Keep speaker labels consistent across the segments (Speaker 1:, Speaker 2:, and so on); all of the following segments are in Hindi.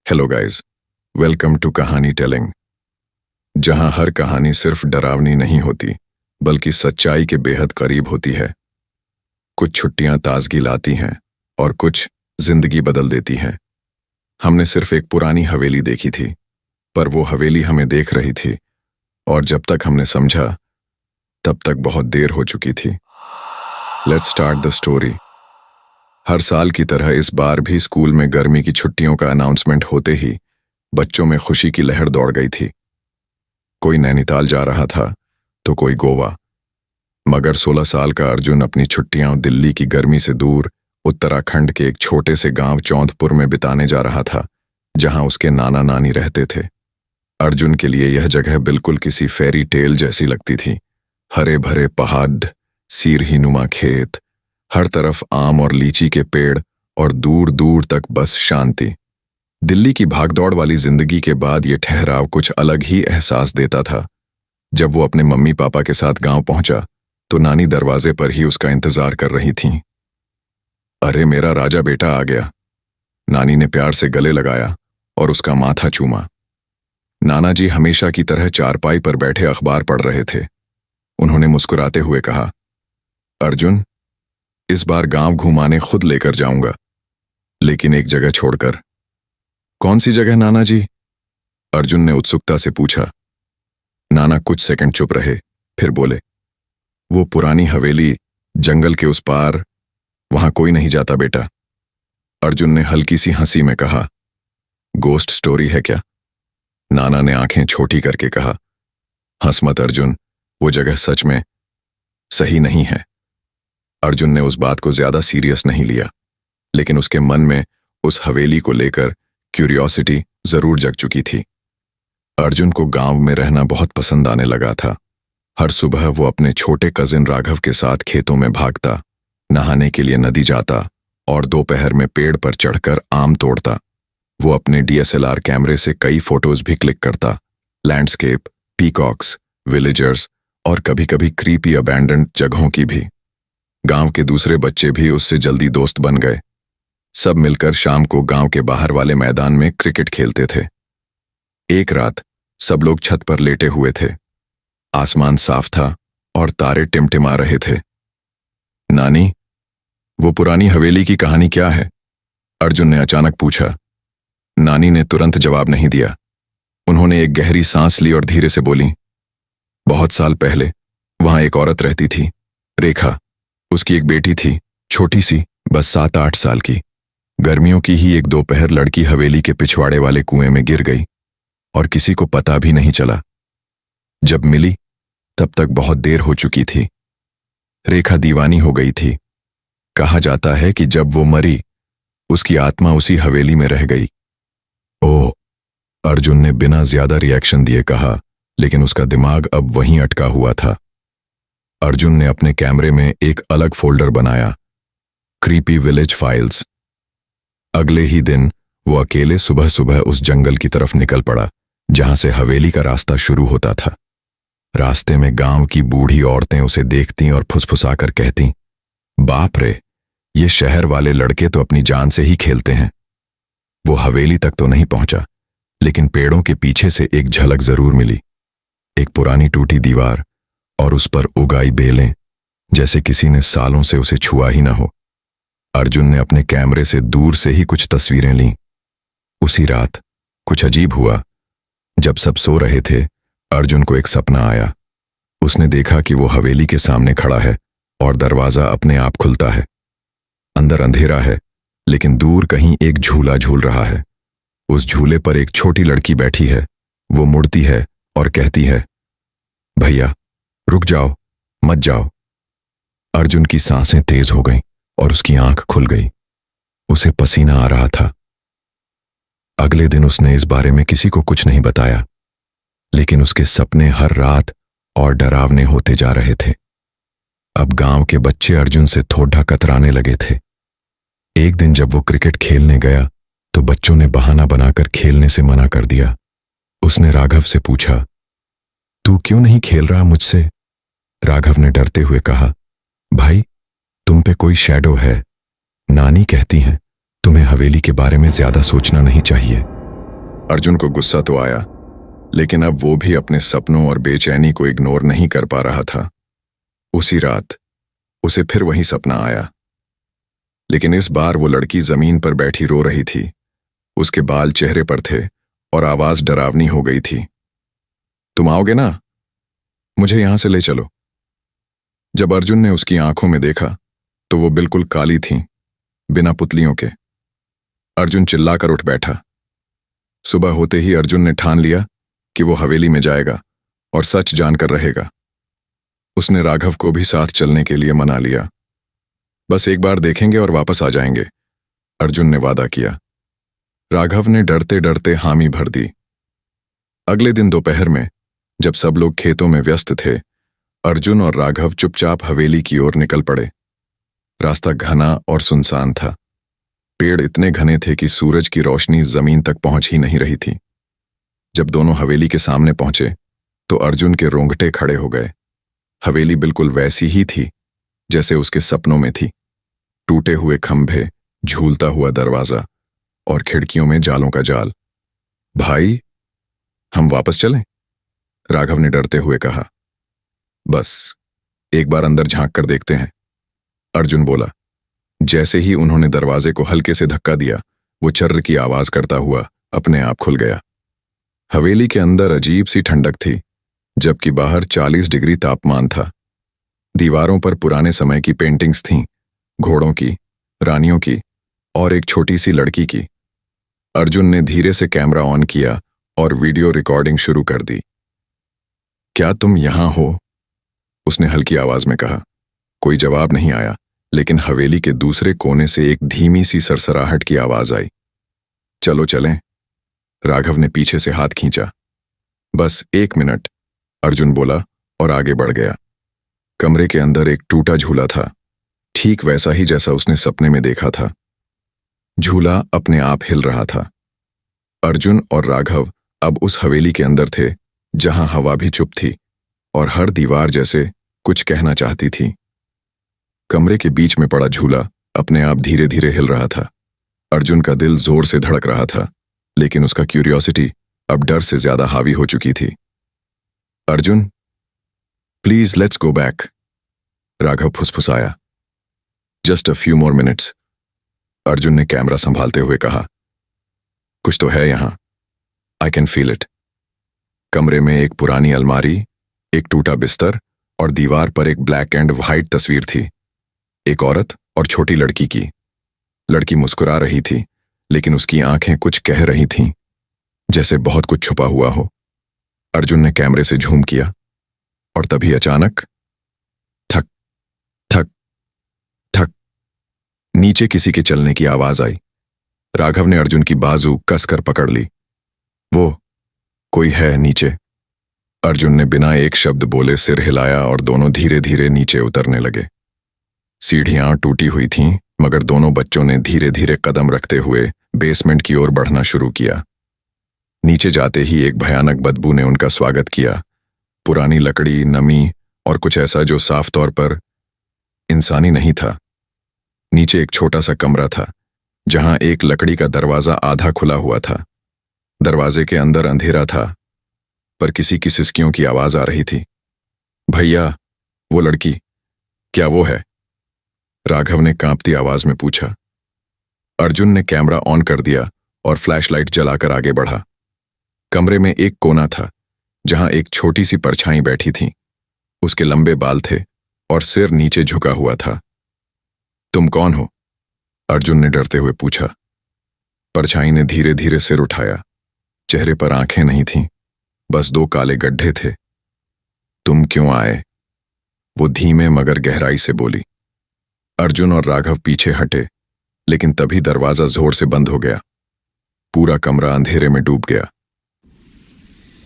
Speaker 1: हेलो गाइस, वेलकम टू कहानी टेलिंग, जहां हर कहानी सिर्फ डरावनी नहीं होती बल्कि सच्चाई के बेहद करीब होती है। कुछ छुट्टियां ताजगी लाती हैं और कुछ जिंदगी बदल देती हैं। हमने सिर्फ एक पुरानी हवेली देखी थी, पर वो हवेली हमें देख रही थी और जब तक हमने समझा तब तक बहुत देर हो चुकी थी। Let's start the story. हर साल की तरह इस बार भी स्कूल में गर्मी की छुट्टियों का अनाउंसमेंट होते ही बच्चों में खुशी की लहर दौड़ गई थी। कोई नैनीताल जा रहा था तो कोई गोवा, मगर 16 साल का अर्जुन अपनी छुट्टियां दिल्ली की गर्मी से दूर उत्तराखंड के एक छोटे से गांव चौंधपुर में बिताने जा रहा था, जहां उसके नाना नानी रहते थे। अर्जुन के लिए यह जगह बिल्कुल किसी फेरी टेल जैसी लगती थी। हरे भरे पहाड़, सीरहीनुमा खेत, हर तरफ आम और लीची के पेड़ और दूर दूर तक बस शांति। दिल्ली की भागदौड़ वाली जिंदगी के बाद ये ठहराव कुछ अलग ही एहसास देता था। जब वो अपने मम्मी पापा के साथ गांव पहुंचा तो नानी दरवाजे पर ही उसका इंतजार कर रही थीं। अरे मेरा राजा बेटा आ गया, नानी ने प्यार से गले लगाया और उसका माथा चूमा। नाना जी हमेशा की तरह चारपाई पर बैठे अखबार पढ़ रहे थे। उन्होंने मुस्कुराते हुए कहा, अर्जुन, इस बार गांव घुमाने खुद लेकर जाऊंगा, लेकिन एक जगह छोड़कर। कौन सी जगह नाना जी? अर्जुन ने उत्सुकता से पूछा। नाना कुछ सेकंड चुप रहे, फिर बोले, वो पुरानी हवेली, जंगल के उस पार, वहां कोई नहीं जाता बेटा। अर्जुन ने हल्की सी हंसी में कहा, गोस्ट स्टोरी है क्या? नाना ने आंखें छोटी करके कहा, हंस मत अर्जुन, वो जगह सच में सही नहीं है। अर्जुन ने उस बात को ज्यादा सीरियस नहीं लिया, लेकिन उसके मन में उस हवेली को लेकर क्यूरियोसिटी जरूर जग चुकी थी। अर्जुन को गांव में रहना बहुत पसंद आने लगा था। हर सुबह वो अपने छोटे कजिन राघव के साथ खेतों में भागता, नहाने के लिए नदी जाता और दोपहर में पेड़ पर चढ़कर आम तोड़ता। वो अपने DSLR कैमरे से कई फोटोज भी क्लिक करता, लैंडस्केप, पीकॉक्स, विलेजर्स और कभी कभी क्रीपी अबैंडन्ड जगहों की भी। गांव के दूसरे बच्चे भी उससे जल्दी दोस्त बन गए। सब मिलकर शाम को गांव के बाहर वाले मैदान में क्रिकेट खेलते थे। एक रात सब लोग छत पर लेटे हुए थे। आसमान साफ था और तारे टिमटिमा रहे थे। नानी, वो पुरानी हवेली की कहानी क्या है? अर्जुन ने अचानक पूछा। नानी ने तुरंत जवाब नहीं दिया। उन्होंने एक गहरी सांस ली और धीरे से बोली, बहुत साल पहले वहां एक औरत रहती थी, रेखा। उसकी एक बेटी थी, छोटी सी, बस 7-8 साल की। गर्मियों की ही एक दोपहर लड़की हवेली के पिछवाड़े वाले कुएं में गिर गई और किसी को पता भी नहीं चला। जब मिली तब तक बहुत देर हो चुकी थी। रेखा दीवानी हो गई थी। कहा जाता है कि जब वो मरी उसकी आत्मा उसी हवेली में रह गई। ओह, अर्जुन ने बिना ज्यादा रिएक्शन दिए कहा, लेकिन उसका दिमाग अब वहीं अटका हुआ था। अर्जुन ने अपने कैमरे में एक अलग फोल्डर बनाया, क्रीपी विलेज फाइल्स। अगले ही दिन वो अकेले सुबह सुबह उस जंगल की तरफ निकल पड़ा जहां से हवेली का रास्ता शुरू होता था। रास्ते में गांव की बूढ़ी औरतें उसे देखती और फुसफुसाकर कहती, बाप रे, ये शहर वाले लड़के तो अपनी जान से ही खेलते हैं। वो हवेली तक तो नहीं पहुंचा, लेकिन पेड़ों के पीछे से एक झलक जरूर मिली। एक पुरानी टूटी दीवार और उस पर उगाई बेलें, जैसे किसी ने सालों से उसे छुआ ही ना हो। अर्जुन ने अपने कैमरे से दूर से ही कुछ तस्वीरें लीं। उसी रात कुछ अजीब हुआ। जब सब सो रहे थे, अर्जुन को एक सपना आया। उसने देखा कि वो हवेली के सामने खड़ा है और दरवाजा अपने आप खुलता है। अंदर अंधेरा है, लेकिन दूर कहीं एक झूला झूल रहा है। उस झूले पर एक छोटी लड़की बैठी है। वो मुड़ती है और कहती है, भैया रुक जाओ, मत जाओ। अर्जुन की सांसें तेज हो गईं और उसकी आंख खुल गई। उसे पसीना आ रहा था। अगले दिन उसने इस बारे में किसी को कुछ नहीं बताया, लेकिन उसके सपने हर रात और डरावने होते जा रहे थे। अब गांव के बच्चे अर्जुन से थोड़ा कतराने लगे थे। एक दिन जब वो क्रिकेट खेलने गया तो बच्चों ने बहाना बनाकर खेलने से मना कर दिया। उसने राघव से पूछा, तू क्यों नहीं खेल रहा मुझसे? राघव ने डरते हुए कहा, भाई, तुम पे कोई शैडो है। नानी कहती हैं तुम्हें हवेली के बारे में ज्यादा सोचना नहीं चाहिए। अर्जुन को गुस्सा तो आया, लेकिन अब वो भी अपने सपनों और बेचैनी को इग्नोर नहीं कर पा रहा था। उसी रात उसे फिर वही सपना आया, लेकिन इस बार वो लड़की जमीन पर बैठी रो रही थी। उसके बाल चेहरे पर थे और आवाज डरावनी हो गई थी। तुम आओगे ना? मुझे यहां से ले चलो। जब अर्जुन ने उसकी आंखों में देखा तो वो बिल्कुल काली थीं, बिना पुतलियों के। अर्जुन चिल्लाकर उठ बैठा। सुबह होते ही अर्जुन ने ठान लिया कि वो हवेली में जाएगा और सच जानकर रहेगा। उसने राघव को भी साथ चलने के लिए मना लिया। बस एक बार देखेंगे और वापस आ जाएंगे, अर्जुन ने वादा किया। राघव ने डरते डरते हामी भर दी। अगले दिन दोपहर में जब सब लोग खेतों में व्यस्त थे, अर्जुन और राघव चुपचाप हवेली की ओर निकल पड़े। रास्ता घना और सुनसान था। पेड़ इतने घने थे कि सूरज की रोशनी जमीन तक पहुंच ही नहीं रही थी। जब दोनों हवेली के सामने पहुंचे तो अर्जुन के रोंगटे खड़े हो गए। हवेली बिल्कुल वैसी ही थी जैसे उसके सपनों में थी। टूटे हुए खंभे, झूलता हुआ दरवाजा और खिड़कियों में जालों का जाल। भाई, हम वापस चलें? राघव ने डरते हुए कहा। बस एक बार अंदर झांक कर देखते हैं, अर्जुन बोला। जैसे ही उन्होंने दरवाजे को हल्के से धक्का दिया, वो चर्र की आवाज करता हुआ अपने आप खुल गया। हवेली के अंदर अजीब सी ठंडक थी, जबकि बाहर 40 डिग्री तापमान था। दीवारों पर पुराने समय की पेंटिंग्स थीं, घोड़ों की, रानियों की और एक छोटी सी लड़की की। अर्जुन ने धीरे से कैमरा ऑन किया और वीडियो रिकॉर्डिंग शुरू कर दी। क्या तुम यहां हो? उसने हल्की आवाज में कहा। कोई जवाब नहीं आया, लेकिन हवेली के दूसरे कोने से एक धीमी सी सरसराहट की आवाज आई। चलो चलें, राघव ने पीछे से हाथ खींचा। बस 1 मिनट, अर्जुन बोला और आगे बढ़ गया। कमरे के अंदर एक टूटा झूला था, ठीक वैसा ही जैसा उसने सपने में देखा था। झूला अपने आप हिल रहा था। अर्जुन और राघव अब उस हवेली के अंदर थे जहां हवा भी चुप थी और हर दीवार जैसे कुछ कहना चाहती थी। कमरे के बीच में पड़ा झूला अपने आप धीरे धीरे हिल रहा था। अर्जुन का दिल जोर से धड़क रहा था, लेकिन उसका क्यूरियोसिटी अब डर से ज्यादा हावी हो चुकी थी। Arjun, please let's go back, Raghav फुसफुसाया। Just a few more minutes, Arjun ने कैमरा संभालते हुए कहा। कुछ तो है यहां, आई कैन फील इट। कमरे में एक पुरानी अलमारी, एक टूटा बिस्तर और दीवार पर एक ब्लैक एंड व्हाइट तस्वीर थी, एक औरत और छोटी लड़की की। लड़की मुस्कुरा रही थी, लेकिन उसकी आंखें कुछ कह रही थीं, जैसे बहुत कुछ छुपा हुआ हो। अर्जुन ने कैमरे से झूम किया और तभी अचानक ठक ठक ठक, नीचे किसी के चलने की आवाज आई। राघव ने अर्जुन की बाजू कसकर पकड़ ली। वो कोई है नीचे, अर्जुन ने बिना एक शब्द बोले सिर हिलाया और दोनों धीरे धीरे नीचे उतरने लगे। सीढ़ियां टूटी हुई थीं, मगर दोनों बच्चों ने धीरे धीरे कदम रखते हुए बेसमेंट की ओर बढ़ना शुरू किया। नीचे जाते ही एक भयानक बदबू ने उनका स्वागत किया। पुरानी लकड़ी, नमी और कुछ ऐसा जो साफ तौर पर इंसानी नहीं था। नीचे एक छोटा सा कमरा था, जहां एक लकड़ी का दरवाजा आधा खुला हुआ था। दरवाजे के अंदर अंधेरा था, पर किसी की सिसकियों की आवाज आ रही थी। भैया, वो लड़की, क्या वो है? राघव ने कांपती आवाज में पूछा। अर्जुन ने कैमरा ऑन कर दिया और फ्लैशलाइट जलाकर आगे बढ़ा। कमरे में एक कोना था, जहां एक छोटी सी परछाई बैठी थी। उसके लंबे बाल थे और सिर नीचे झुका हुआ था। तुम कौन हो? अर्जुन ने डरते हुए पूछा। परछाई ने धीरे धीरे सिर उठाया। चेहरे पर आंखें नहीं थीं, बस 2 काले गड्ढे थे। तुम क्यों आए? वो धीमे मगर गहराई से बोली। अर्जुन और राघव पीछे हटे, लेकिन तभी दरवाजा जोर से बंद हो गया। पूरा कमरा अंधेरे में डूब गया।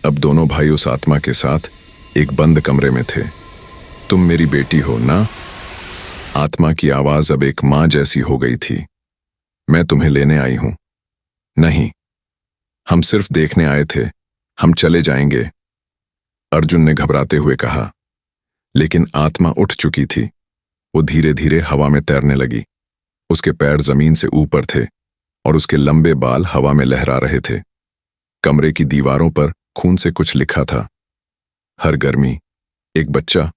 Speaker 1: अब दोनों भाई उस आत्मा के साथ एक बंद कमरे में थे। तुम मेरी बेटी हो ना? आत्मा की आवाज अब एक मां जैसी हो गई थी। मैं तुम्हें लेने आई हूं। नहीं, हम सिर्फ देखने आए थे, हम चले जाएंगे, अर्जुन ने घबराते हुए कहा। लेकिन आत्मा उठ चुकी थी। वो धीरे धीरे हवा में तैरने लगी। उसके पैर जमीन से ऊपर थे और उसके लंबे बाल हवा में लहरा रहे थे। कमरे की दीवारों पर खून से कुछ लिखा था। हर गर्मी, एक बच्चा,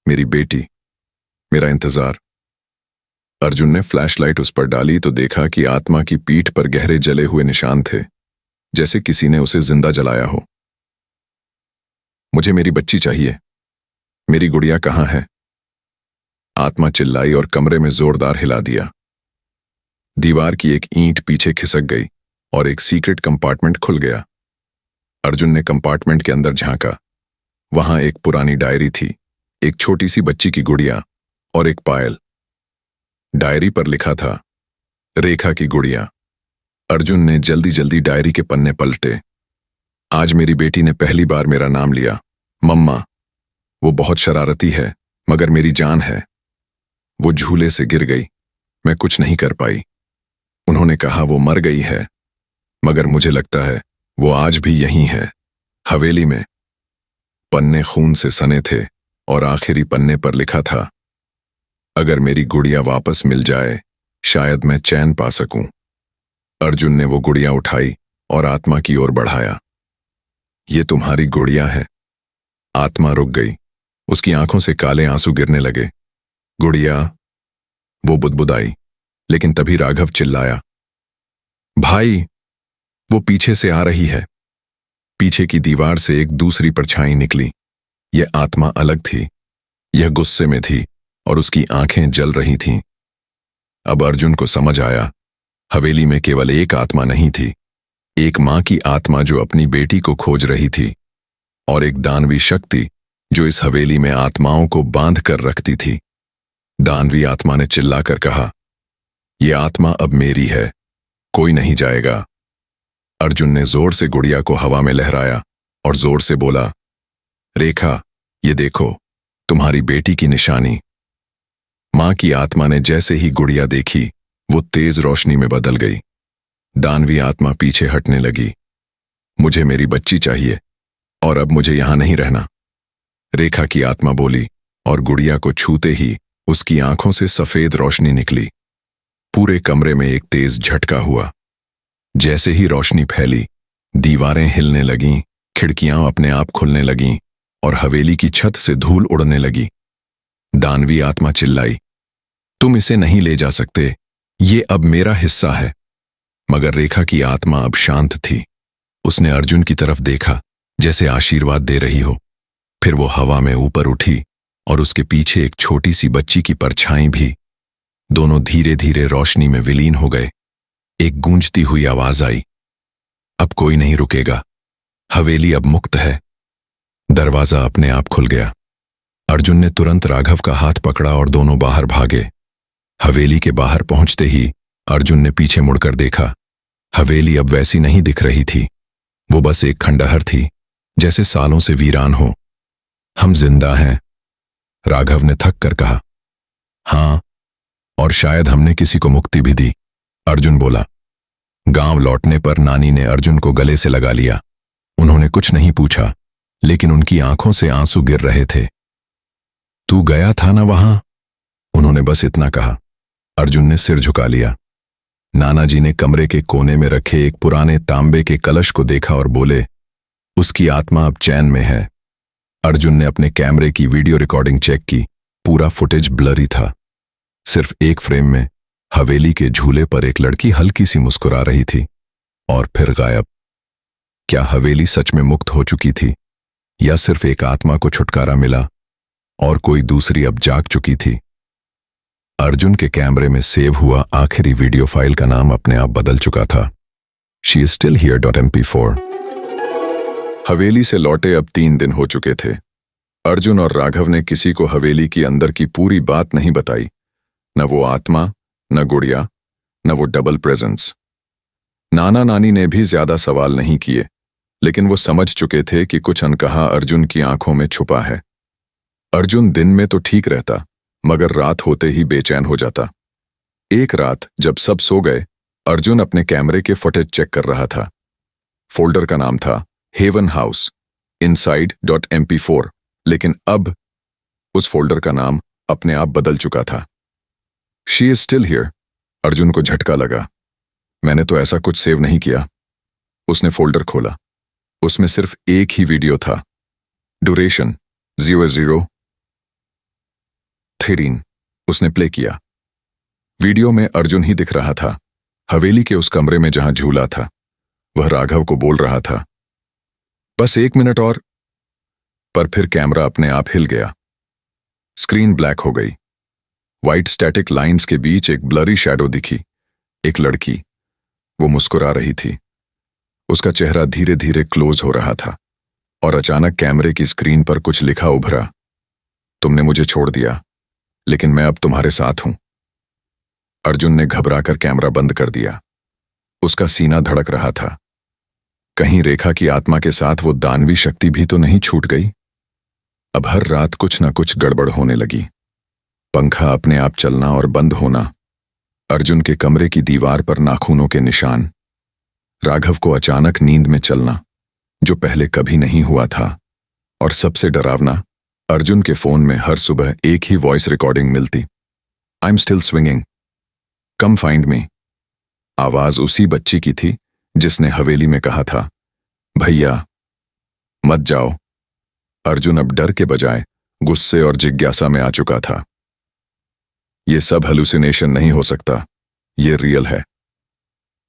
Speaker 1: मेरी बेटी, मेरा इंतजार। अर्जुन ने फ्लैशलाइट उस पर डाली तो देखा कि आत्मा की पीठ पर गहरे जले हुए निशान थे, जैसे किसी ने उसे जिंदा जलाया हो। मुझे मेरी बच्ची चाहिए। मेरी गुड़िया कहाँ है? आत्मा चिल्लाई और कमरे में जोरदार हिला दिया। दीवार की एक ईंट पीछे खिसक गई और एक सीक्रेट कंपार्टमेंट खुल गया। अर्जुन ने कंपार्टमेंट के अंदर झांका। वहां एक पुरानी डायरी थी, एक छोटी सी बच्ची की गुड़िया और एक पायल। डायरी पर लिखा था, रेखा की गुड़िया। अर्जुन ने जल्दी जल्दी डायरी के पन्ने पलटे। आज मेरी बेटी ने पहली बार मेरा नाम लिया, मम्मा। वो बहुत शरारती है, मगर मेरी जान है। वो झूले से गिर गई, मैं कुछ नहीं कर पाई। उन्होंने कहा वो मर गई है, मगर मुझे लगता है वो आज भी यहीं है, हवेली में। पन्ने खून से सने थे और आखिरी पन्ने पर लिखा था, अगर मेरी गुड़िया वापस मिल जाए, शायद मैं चैन पा सकूं। अर्जुन ने वो गुड़िया उठाई और आत्मा की ओर बढ़ाया। ये तुम्हारी गुड़िया है। आत्मा रुक गई, उसकी आंखों से काले आंसू गिरने लगे। गुड़िया, वो बुदबुदाई, लेकिन तभी राघव चिल्लाया, भाई, वो पीछे से आ रही है। पीछे की दीवार से एक दूसरी परछाई निकली। यह आत्मा अलग थी, यह गुस्से में थी और उसकी आंखें जल रही थीं। अब अर्जुन को समझ आया, हवेली में केवल एक आत्मा नहीं थी, एक मां की आत्मा जो अपनी बेटी को खोज रही थी, और एक दानवी शक्ति जो इस हवेली में आत्माओं को बांध कर रखती थी। दानवी आत्मा ने चिल्लाकर कहा, यह आत्मा अब मेरी है, कोई नहीं जाएगा। अर्जुन ने जोर से गुड़िया को हवा में लहराया और जोर से बोला, रेखा, ये देखो, तुम्हारी बेटी की निशानी। मां की आत्मा ने जैसे ही गुड़िया देखी, वो तेज रोशनी में बदल गई। दानवी आत्मा पीछे हटने लगी। मुझे मेरी बच्ची चाहिए और अब मुझे यहां नहीं रहना, रेखा की आत्मा बोली, और गुड़िया को छूते ही उसकी आंखों से सफेद रोशनी निकली। पूरे कमरे में एक तेज झटका हुआ। जैसे ही रोशनी फैली, दीवारें हिलने लगीं, खिड़कियां अपने आप खुलने लगीं और हवेली की छत से धूल उड़ने लगी। दानवी आत्मा चिल्लाई, तुम इसे नहीं ले जा सकते, ये अब मेरा हिस्सा है। मगर रेखा की आत्मा अब शांत थी। उसने अर्जुन की तरफ देखा, जैसे आशीर्वाद दे रही हो। फिर वो हवा में ऊपर उठी और उसके पीछे एक छोटी सी बच्ची की परछाई भी। दोनों धीरे धीरे रोशनी में विलीन हो गए। एक गूंजती हुई आवाज आई, अब कोई नहीं रुकेगा, हवेली अब मुक्त है। दरवाजा अपने आप खुल गया। अर्जुन ने तुरंत राघव का हाथ पकड़ा और दोनों बाहर भागे। हवेली के बाहर पहुंचते ही अर्जुन ने पीछे मुड़कर देखा। हवेली अब वैसी नहीं दिख रही थी, वो बस एक खंडहर थी, जैसे सालों से वीरान हो। हम जिंदा हैं, राघव ने थक कर कहा। हां, और शायद हमने किसी को मुक्ति भी दी, अर्जुन बोला। गांव लौटने पर नानी ने अर्जुन को गले से लगा लिया। उन्होंने कुछ नहीं पूछा, लेकिन उनकी आंखों से आंसू गिर रहे थे। तू गया था ना वहां? उन्होंने बस इतना कहा। अर्जुन ने सिर झुका लिया। नाना जी ने कमरे के कोने में रखे एक पुराने तांबे के कलश को देखा और बोले, उसकी आत्मा अब चैन में है। अर्जुन ने अपने कैमरे की वीडियो रिकॉर्डिंग चेक की। पूरा फुटेज ब्लरी था। सिर्फ एक फ्रेम में हवेली के झूले पर एक लड़की हल्की सी मुस्कुरा रही थी, और फिर गायब। क्या हवेली सच में मुक्त हो चुकी थी, या सिर्फ एक आत्मा को छुटकारा मिला और कोई दूसरी अब जाग चुकी थी? अर्जुन के कैमरे में सेव हुआ आखिरी वीडियो फाइल का नाम अपने आप बदल चुका था। She is still here.mp4। हवेली से लौटे अब 3 दिन हो चुके थे। अर्जुन और राघव ने किसी को हवेली की अंदर की पूरी बात नहीं बताई, न वो आत्मा, न गुड़िया, न वो डबल प्रेजेंस। नाना नानी ने भी ज्यादा सवाल नहीं किए, लेकिन वो समझ चुके थे कि कुछ अनकहा अर्जुन की आंखों में छुपा है। अर्जुन दिन में तो ठीक रहता, मगर रात होते ही बेचैन हो जाता। एक रात जब सब सो गए, अर्जुन अपने कैमरे के फुटेज चेक कर रहा था। फोल्डर का नाम था हेवन हाउस inside.mp4, लेकिन अब उस फोल्डर का नाम अपने आप बदल चुका था। She is still here. Arjun को झटका लगा। मैंने तो ऐसा कुछ सेव नहीं किया। उसने फोल्डर खोला। उसमें सिर्फ एक ही वीडियो था। ड्यूरेशन 00:13। उसने प्ले किया। वीडियो में अर्जुन ही दिख रहा था, हवेली के उस कमरे में जहां झूला था। वह राघव को बोल रहा था, बस 1 मिनट और। पर फिर कैमरा अपने आप हिल गया। स्क्रीन ब्लैक हो गई। व्हाइट स्टैटिक लाइंस के बीच एक ब्लरी शैडो दिखी। एक लड़की। वो मुस्कुरा रही थी। उसका चेहरा धीरे धीरे क्लोज हो रहा था और अचानक कैमरे की स्क्रीन पर कुछ लिखा उभरा। तुमने मुझे छोड़ दिया, लेकिन मैं अब तुम्हारे साथ हूं। अर्जुन ने घबराकर कैमरा बंद कर दिया। उसका सीना धड़क रहा था। कहीं रेखा की आत्मा के साथ वो दानवी शक्ति भी तो नहीं छूट गई। अब हर रात कुछ ना कुछ गड़बड़ होने लगी। पंखा अपने आप चलना और बंद होना, अर्जुन के कमरे की दीवार पर नाखूनों के निशान, राघव को अचानक नींद में चलना जो पहले कभी नहीं हुआ था, और सबसे डरावना, अर्जुन के फोन में हर सुबह एक ही वॉइस रिकॉर्डिंग मिलती, I am still swinging, come find me. आवाज उसी बच्ची की थी जिसने हवेली में कहा था, भैया मत जाओ। अर्जुन अब डर के बजाय गुस्से और जिज्ञासा में आ चुका था। ये सब हेलुसिनेशन नहीं हो सकता, ये रियल है।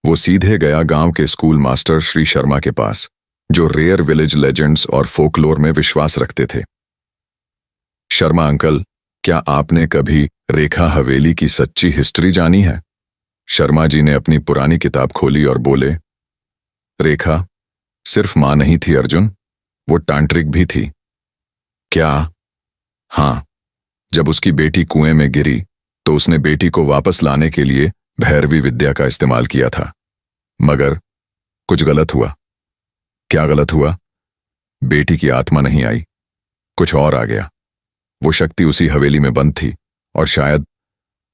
Speaker 1: वो सीधे गया गांव के स्कूल मास्टर श्री शर्मा के पास, जो रेयर विलेज लेजेंड्स और फोकलोर में विश्वास रखते थे। शर्मा अंकल, क्या आपने कभी रेखा हवेली की सच्ची हिस्ट्री जानी है? शर्मा जी ने अपनी पुरानी किताब खोली और बोले, रेखा सिर्फ मां नहीं थी अर्जुन, वो तांत्रिक भी थी। क्या? हां, जब उसकी बेटी कुएं में गिरी तो उसने बेटी को वापस लाने के लिए भैरवी विद्या का इस्तेमाल किया था, मगर कुछ गलत हुआ। क्या गलत हुआ? बेटी की आत्मा नहीं आई, कुछ और आ गया। वो शक्ति उसी हवेली में बंद थी और शायद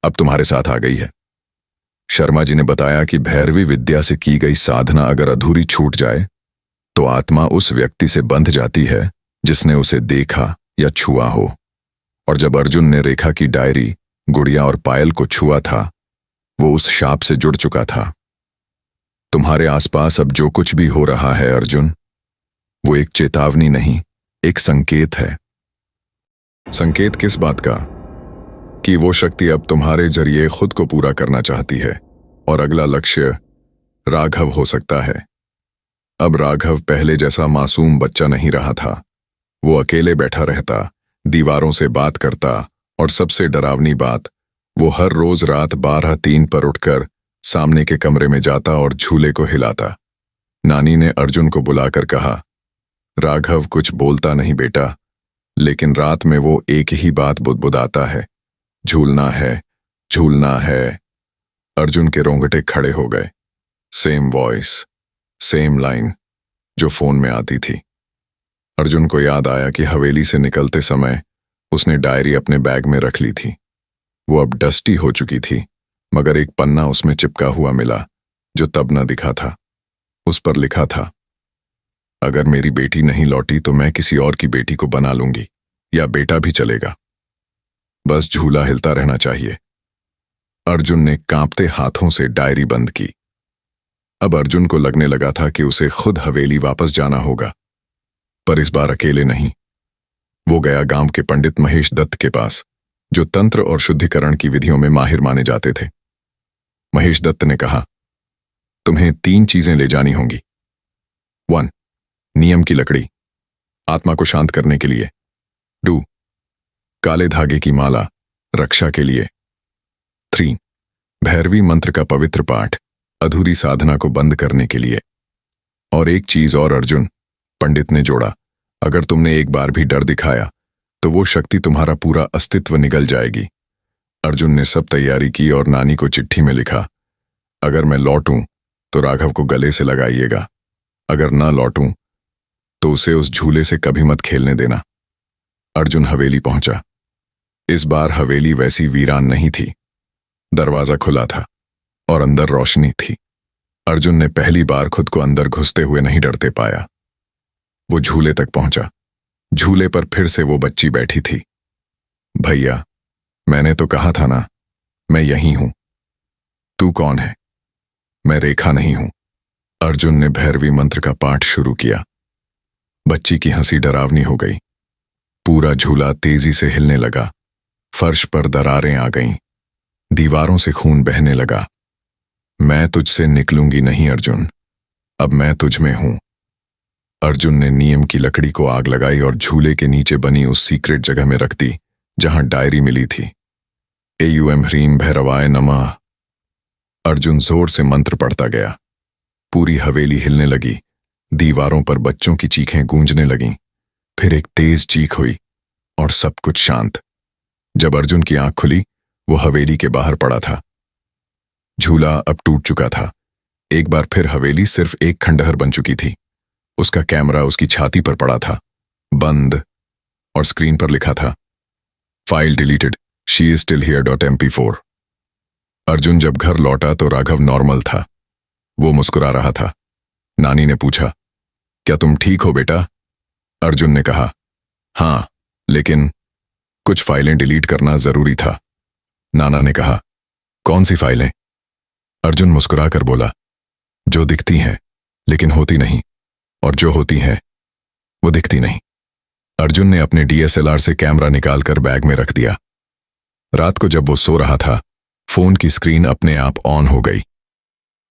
Speaker 1: अब तुम्हारे साथ आ गई है। शर्मा जी ने बताया कि भैरवी विद्या से की गई साधना अगर अधूरी छूट जाए तो आत्मा उस व्यक्ति से बंध जाती है जिसने उसे देखा या छुआ हो। और जब अर्जुन ने रेखा की डायरी, गुड़िया और पायल को छुआ था, वो उस शाप से जुड़ चुका था। तुम्हारे आसपास अब जो कुछ भी हो रहा है अर्जुन, वो एक चेतावनी नहीं, एक संकेत है। संकेत किस बात का? कि वो शक्ति अब तुम्हारे जरिए खुद को पूरा करना चाहती है और अगला लक्ष्य राघव हो सकता है। अब राघव पहले जैसा मासूम बच्चा नहीं रहा था। वो अकेले बैठा रहता, दीवारों से बात करता, और सबसे डरावनी बात, वो हर रोज रात 12:03 पर उठकर सामने के कमरे में जाता और झूले को हिलाता। नानी ने अर्जुन को बुलाकर कहा, राघव कुछ बोलता नहीं बेटा, लेकिन रात में वो एक ही बात बुदबुदाता है, झूलना है, झूलना है। अर्जुन के रोंगटे खड़े हो गए। सेम वॉइस, सेम लाइन जो फोन में आती थी। अर्जुन को याद आया कि हवेली से निकलते समय उसने डायरी अपने बैग में रख ली थी। वो अब डस्टी हो चुकी थी, मगर एक पन्ना उसमें चिपका हुआ मिला जो तब न दिखा था। उस पर लिखा था, अगर मेरी बेटी नहीं लौटी तो मैं किसी और की बेटी को बना लूंगी, या बेटा भी चलेगा, बस झूला हिलता रहना चाहिए। अर्जुन ने कांपते हाथों से डायरी बंद की। अब अर्जुन को लगने लगा था कि उसे खुद हवेली वापस जाना होगा, पर इस बार अकेले नहीं। वो गया गांव के पंडित महेश दत्त के पास, जो तंत्र और शुद्धिकरण की विधियों में माहिर माने जाते थे। महेश दत्त ने कहा, तुम्हें 3 चीजें ले जानी होंगी। 1. नियम की लकड़ी, आत्मा को शांत करने के लिए। 2. काले धागे की माला, रक्षा के लिए। 3. भैरवी मंत्र का पवित्र पाठ, अधूरी साधना को बंद करने के लिए। और एक चीज और अर्जुन, पंडित ने जोड़ा, अगर तुमने एक बार भी डर दिखाया तो वो शक्ति तुम्हारा पूरा अस्तित्व निगल जाएगी। अर्जुन ने सब तैयारी की और नानी को चिट्ठी में लिखा, अगर मैं लौटूं तो राघव को गले से लगाइएगा, अगर ना लौटूं तो उसे उस झूले से कभी मत खेलने देना। अर्जुन हवेली पहुंचा। इस बार हवेली वैसी वीरान नहीं थी। दरवाजा खुला था और अंदर रोशनी थी। अर्जुन ने पहली बार खुद को अंदर घुसते हुए नहीं डरते पाया। वो झूले तक पहुंचा। झूले पर फिर से वो बच्ची बैठी थी। भैया, मैंने तो कहा था ना, मैं यहीं हूं। तू कौन है? मैं रेखा नहीं हूं, अर्जुन ने भैरवी मंत्र का पाठ शुरू किया। बच्ची की हंसी डरावनी हो गई। पूरा झूला तेजी से हिलने लगा। फर्श पर दरारें आ गईं। दीवारों से खून बहने लगा। मैं तुझसे निकलूंगी नहीं अर्जुन, अब मैं तुझ में हूं। अर्जुन ने नियम की लकड़ी को आग लगाई और झूले के नीचे बनी उस सीक्रेट जगह में रख दी जहां डायरी मिली थी। एयूएम ह्रीम भैरवाय नमः। अर्जुन जोर से मंत्र पढ़ता गया। पूरी हवेली हिलने लगी। दीवारों पर बच्चों की चीखें गूंजने लगीं। फिर एक तेज चीख हुई और सब कुछ शांत। जब अर्जुन की आंख खुली, वो हवेली के बाहर पड़ा था। झूला अब टूट चुका था। एक बार फिर हवेली सिर्फ एक खंडहर बन चुकी थी। उसका कैमरा उसकी छाती पर पड़ा था, बंद, और स्क्रीन पर लिखा था, file deleted, she is still here .mp4। Arjun जब घर लौटा तो राघव नॉर्मल था। वो मुस्कुरा रहा था। नानी ने पूछा, क्या तुम ठीक हो बेटा? अर्जुन ने कहा, हाँ, लेकिन कुछ फाइलें डिलीट करना जरूरी था। नाना ने कहा, कौन सी फाइलें? अर्जुन मुस्कुराकर बोला, जो दिखती हैं लेकिन होती नहीं, और जो होती हैं वो दिखती नहीं। अर्जुन ने अपने DSLR से कैमरा निकालकर बैग में रख दिया। रात को जब वो सो रहा था, फोन की स्क्रीन अपने आप ऑन हो गई।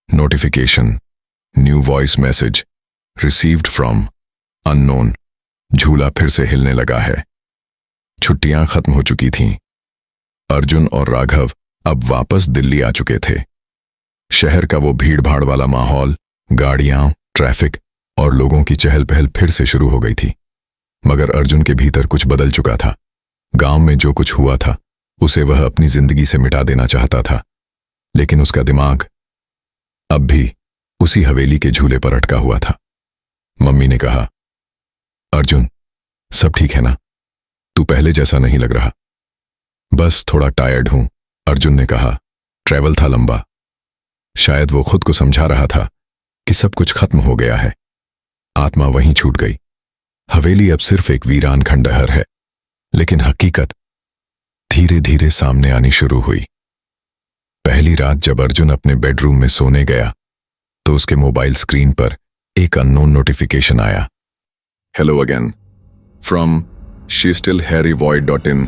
Speaker 1: Notification, new voice message, received from unknown. झूला फिर से हिलने लगा है। छुट्टियां खत्म हो चुकी थीं। अर्जुन और राघव अब वापस दिल्ली आ चुके थे। शहर का वो भीड़ भाड़ वाला माहौल, गाड़ियां, ट्रैफिक और लोगों की चहल पहल फिर से शुरू हो गई थी। मगर अर्जुन के भीतर कुछ बदल चुका था। गांव में जो कुछ हुआ था उसे वह अपनी जिंदगी से मिटा देना चाहता था, लेकिन उसका दिमाग अब भी उसी हवेली के झूले पर अटका हुआ था। मम्मी ने कहा, अर्जुन, सब ठीक है ना? तू पहले जैसा नहीं लग रहा। बस थोड़ा टायर्ड हूं, अर्जुन ने कहा। ट्रैवल था लंबा। शायद वो खुद को समझा रहा था कि सब कुछ खत्म हो गया है। आत्मा वहीं छूट गई। हवेली अब सिर्फ एक वीरान खंडहर है, लेकिन हकीकत धीरे धीरे सामने आनी शुरू हुई। पहली रात जब अर्जुन अपने बेडरूम में सोने गया तो उसके मोबाइल स्क्रीन पर एक अननोन नोटिफिकेशन आया। Hello again from she still Harry void .in।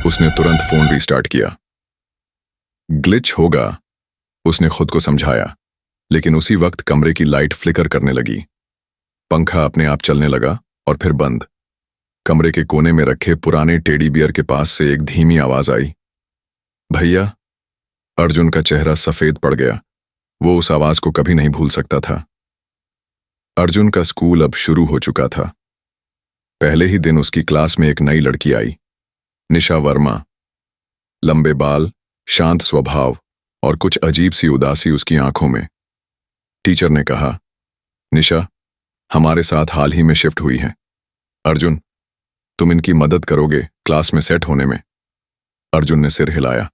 Speaker 1: उसने तुरंत फोन रीस्टार्ट किया। ग्लिच होगा, उसने खुद को समझाया, लेकिन उसी वक्त कमरे की लाइट फ्लिकर करने लगी। पंखा अपने आप चलने लगा और फिर बंद। कमरे के कोने में रखे पुराने टेडी बियर के पास से एक धीमी आवाज आई, भैया। अर्जुन का चेहरा सफेद पड़ गया। वो उस आवाज को कभी नहीं भूल सकता था। अर्जुन का स्कूल अब शुरू हो चुका था। पहले ही दिन उसकी क्लास में एक नई लड़की आई, निशा वर्मा। लंबे बाल, शांत स्वभाव और कुछ अजीब सी उदासी उसकी आंखों में। टीचर ने कहा, निशा हमारे साथ हाल ही में शिफ्ट हुई है। अर्जुन, तुम इनकी मदद करोगे क्लास में सेट होने में? अर्जुन ने सिर हिलाया,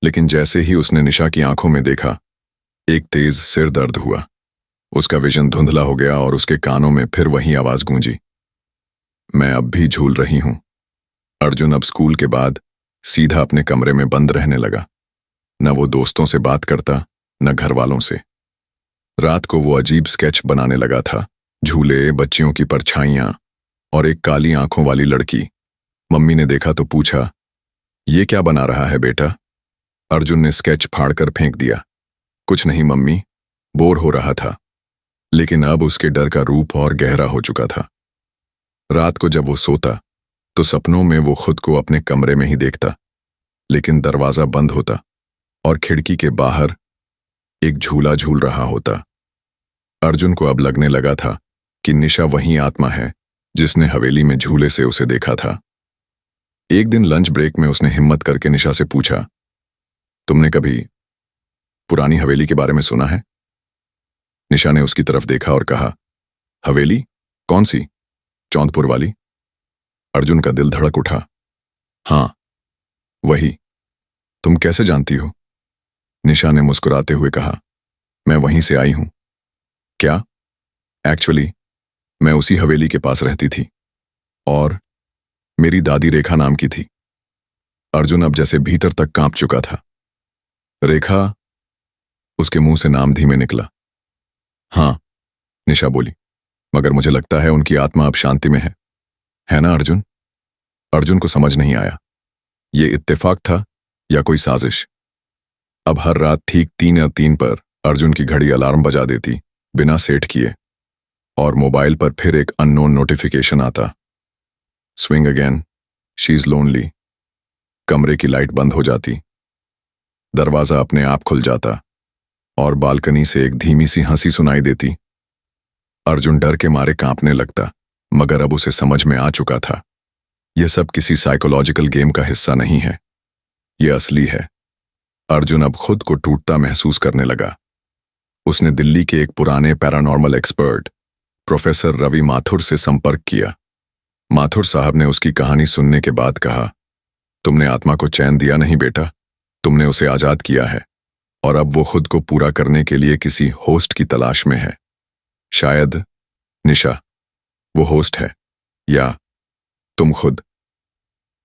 Speaker 1: लेकिन जैसे ही उसने निशा की आंखों में देखा, एक तेज सिर दर्द हुआ। उसका विजन धुंधला हो गया और उसके कानों में फिर वही आवाज गूंजी, मैं अब भी झूल रही हूं। अर्जुन अब स्कूल के बाद सीधा अपने कमरे में बंद रहने लगा। न वो दोस्तों से बात करता, न घर वालों से। रात को वो अजीब स्केच बनाने लगा था, झूले, बच्चियों की परछाइयां और एक काली आंखों वाली लड़की। मम्मी ने देखा तो पूछा, ये क्या बना रहा है बेटा? अर्जुन ने स्केच फाड़कर फेंक दिया। कुछ नहीं मम्मी, बोर हो रहा था। लेकिन अब उसके डर का रूप और गहरा हो चुका था। रात को जब वो सोता तो सपनों में वो खुद को अपने कमरे में ही देखता, लेकिन दरवाजा बंद होता और खिड़की के बाहर एक झूला झूल रहा होता। अर्जुन को अब लगने लगा था कि निशा वही आत्मा है जिसने हवेली में झूले से उसे देखा था। एक दिन लंच ब्रेक में उसने हिम्मत करके निशा से पूछा, तुमने कभी पुरानी हवेली के बारे में सुना है? निशा ने उसकी तरफ देखा और कहा, हवेली? कौन सी? चौंदपुर वाली? अर्जुन का दिल धड़क उठा। हाँ, वही। तुम कैसे जानती हो? निशा ने मुस्कुराते हुए कहा, मैं वहीं से आई हूं। क्या? एक्चुअली मैं उसी हवेली के पास रहती थी और मेरी दादी रेखा नाम की थी। अर्जुन अब जैसे भीतर तक कांप चुका था। रेखा? उसके मुंह से नाम धीमे निकला। हाँ, निशा बोली, मगर मुझे लगता है उनकी आत्मा अब शांति में है ना अर्जुन? अर्जुन को समझ नहीं आया, ये इत्तेफाक था या कोई साजिश। अब हर रात ठीक 3 या 3 पर अर्जुन की घड़ी अलार्म बजा देती, बिना सेट किए, और मोबाइल पर फिर एक अननोन नोटिफिकेशन आता, swing again, she is lonely. कमरे की लाइट बंद हो जाती, दरवाजा अपने आप खुल जाता और बालकनी से एक धीमी सी हंसी सुनाई देती। अर्जुन डर के मारे कांपने लगता, मगर अब उसे समझ में आ चुका था, यह सब किसी साइकोलॉजिकल गेम का हिस्सा नहीं है, यह असली है। अर्जुन अब खुद को टूटता महसूस करने लगा। उसने दिल्ली के एक पुराने paranormal expert professor Ravi Mathur से संपर्क किया। माथुर साहब ने उसकी कहानी सुनने के बाद कहा, तुमने आत्मा को चैन दिया नहीं बेटा, तुमने उसे आजाद किया है, और अब वो खुद को पूरा करने के लिए किसी होस्ट की तलाश में है। शायद निशा वो होस्ट है, या तुम खुद।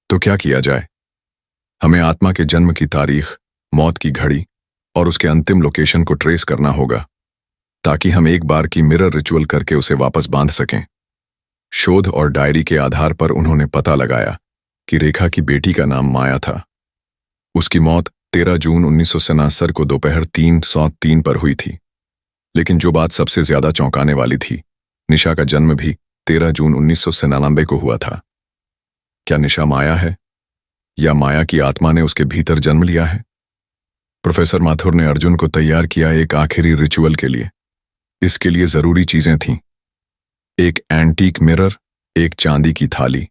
Speaker 1: तो क्या किया जाए? हमें आत्मा के जन्म की तारीख, मौत की घड़ी और उसके अंतिम लोकेशन को ट्रेस करना होगा, ताकि हम एक बार की मिरर रिचुअल करके उसे वापस बांध सकें। शोध और डायरी के आधार पर उन्होंने पता लगाया कि रेखा की बेटी का नाम माया था। उसकी मौत 13 जून 1969 को दोपहर 3:03 पर हुई थी। लेकिन जो बात सबसे ज्यादा चौंकाने वाली थी, निशा का जन्म भी 13 जून 1999 को हुआ था। क्या निशा माया है, या माया की आत्मा ने उसके भीतर जन्म लिया है? प्रोफेसर माथुर ने अर्जुन को तैयार किया एक आखिरी रिचुअल के लिए। इसके लिए जरूरी चीजें थीं, एक एंटीक मिरर, एक चांदी की थाली,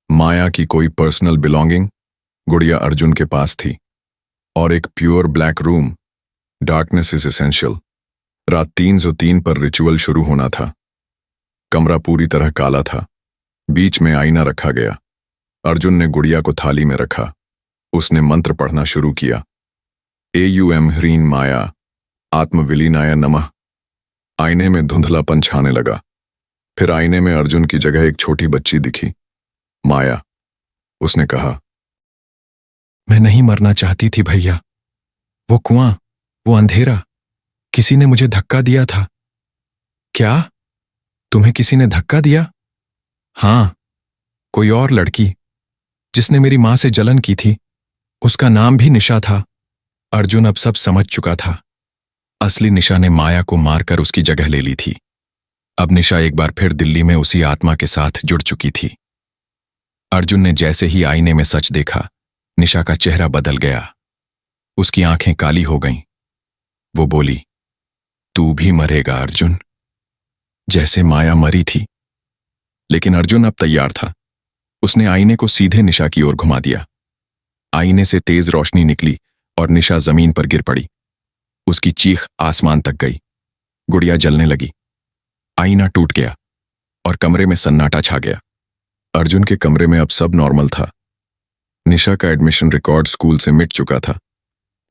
Speaker 1: माया की कोई पर्सनल बिलोंगिंग, गुड़िया अर्जुन के पास थी, और एक pure black room. Darkness is essential. रात 3:03 पर रिचुअल शुरू होना था। कमरा पूरी तरह काला था, बीच में आईना रखा गया। अर्जुन ने गुड़िया को थाली में रखा। उसने मंत्र पढ़ना शुरू किया, एयूएम ह्रीं माया आत्मविलीनाय नमः। आईने में धुंधलापन छाने लगा। फिर आईने में अर्जुन की जगह एक छोटी बच्ची दिखी, माया। उसने कहा, मैं नहीं मरना चाहती थी भैया। वो कुआं, वो अंधेरा, किसी ने मुझे धक्का दिया था। क्या? तुम्हें किसी ने धक्का दिया? हाँ, कोई और लड़की, जिसने मेरी मां से जलन की थी। उसका नाम भी निशा था। अर्जुन अब सब समझ चुका था। असली निशा ने माया को मारकर उसकी जगह ले ली थी। अब निशा एक बार फिर दिल्ली में उसी आत्मा के साथ जुड़ चुकी थी। अर्जुन ने जैसे ही आईने में सच देखा, निशा का चेहरा बदल गया। उसकी आंखें काली हो गईं। वो बोली, तू भी मरेगा अर्जुन, जैसे माया मरी थी। लेकिन अर्जुन अब तैयार था। उसने आईने को सीधे निशा की ओर घुमा दिया। आईने से तेज रोशनी निकली और निशा जमीन पर गिर पड़ी। उसकी चीख आसमान तक गई। गुड़िया जलने लगी। आईना टूट गया और कमरे में सन्नाटा छा गया। अर्जुन के कमरे में अब सब नॉर्मल था। निशा का एडमिशन रिकॉर्ड स्कूल से मिट चुका था।